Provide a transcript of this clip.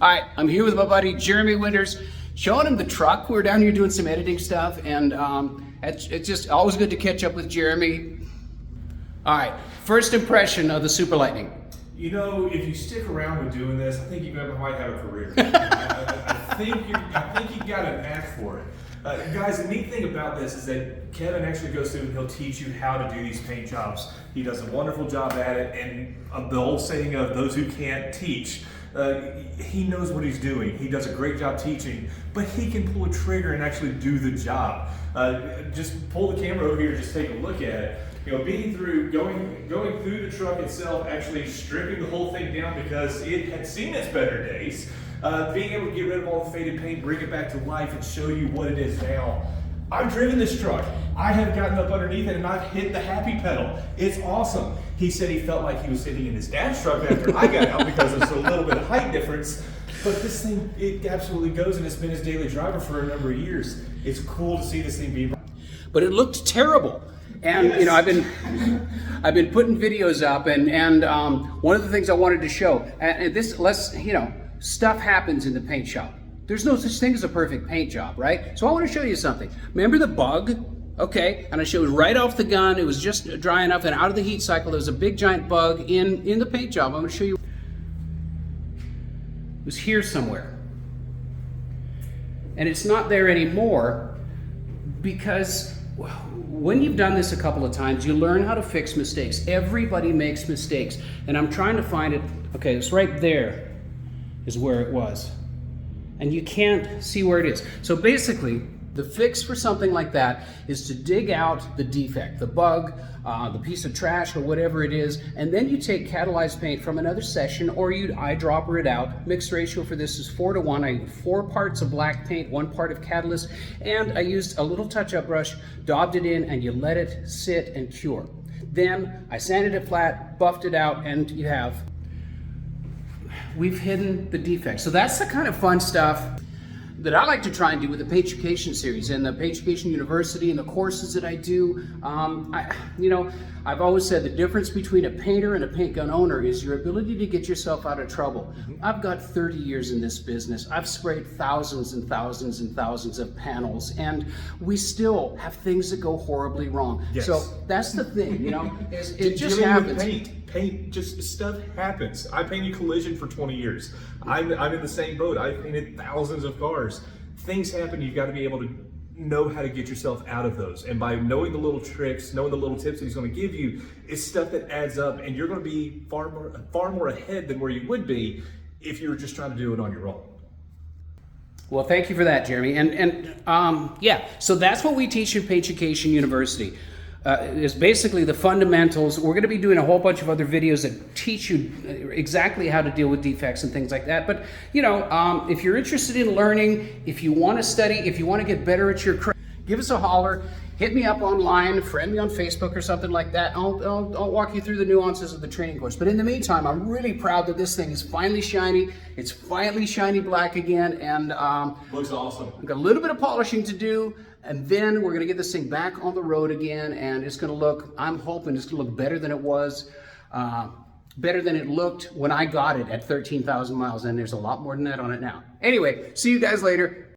All right, I'm here with my buddy Jeremy Winters, showing him the truck. We're down here doing some editing stuff, and it's just always good to catch up with Jeremy. All right, first impression of the Super Lightning. You know, if you stick around with doing this, I think you might have a career. I think you got a knack for it. Guys, the neat thing about this is that Kevin actually goes through and he'll teach you how to do these paint jobs. He does a wonderful job at it, and the old saying of those who can't teach, he knows what he's doing. He does a great job teaching, but he can pull a trigger and actually do the job. Just pull the camera over here and just take a look at it. You know, going through the truck itself, actually stripping the whole thing down because it had seen its better days. Being able to get rid of all the faded paint, bring it back to life, and show you what it is now. I've driven this truck. I have gotten up underneath it and I've hit the happy pedal. It's awesome. He said he felt like he was sitting in his dad's truck after I got out because there's a little bit of height difference. But this thing, it absolutely goes, and it's been his daily driver for a number of years. It's cool to see this thing be. But it looked terrible. And yes. You know, I've been putting videos up, and one of the things I wanted to show, and this, stuff happens in the paint shop. There's no such thing as a perfect paint job, right? So I want to show you something. Remember the bug? Okay, and I showed right off the gun. It was just dry enough, and out of the heat cycle, there was a big giant bug in the paint job. I'm going to show you. It was here somewhere, and it's not there anymore because when you've done this a couple of times, you learn how to fix mistakes. Everybody makes mistakes, and I'm trying to find it. Okay, it's right there is where it was, and you can't see where it is. So basically, the fix for something like that is to dig out the defect, the bug, the piece of trash or whatever it is, and then you take catalyzed paint from another session, or you eyedropper it out. Mixed ratio for this is 4:1. I used 4 parts of black paint, 1 part of catalyst, and I used a little touch-up brush, daubed it in, and you let it sit and cure. Then I sanded it flat, buffed it out, and we've hidden the defect. So that's the kind of fun stuff that I like to try and do with the Paintucation series and the Paintucation University and the courses that I do. I've always said the difference between a painter and a paint gun owner is your ability to get yourself out of trouble. I've got 30 years in this business. I've sprayed thousands and thousands and thousands of panels, and we still have things that go horribly wrong. Yes. So that's the thing, it just happens. Paint, just stuff happens. I painted collision for 20 years. I'm in the same boat. I've painted thousands of cars. Things happen. You've got to be able to know how to get yourself out of those. And by knowing the little tricks, knowing the little tips that he's going to give you, it's stuff that adds up, and you're going to be far more ahead than where you would be if you were just trying to do it on your own. Well, thank you for that, Jeremy. So that's what we teach at Paintucation University. Is basically the fundamentals. We're going to be doing a whole bunch of other videos that teach you exactly how to deal with defects and things like that. But, if you're interested in learning, if you want to study, if you want to get better at your craft, give us a holler. Hit me up online, friend me on Facebook or something like that. I'll walk you through the nuances of the training course. But in the meantime, I'm really proud that this thing is finally shiny. It's finally shiny black again, and looks awesome. I've got a little bit of polishing to do, and then we're going to get this thing back on the road again, and it's going to look, I'm hoping it's going to look better than it was, better than it looked when I got it at 13,000 miles, and there's a lot more than that on it now. Anyway, see you guys later.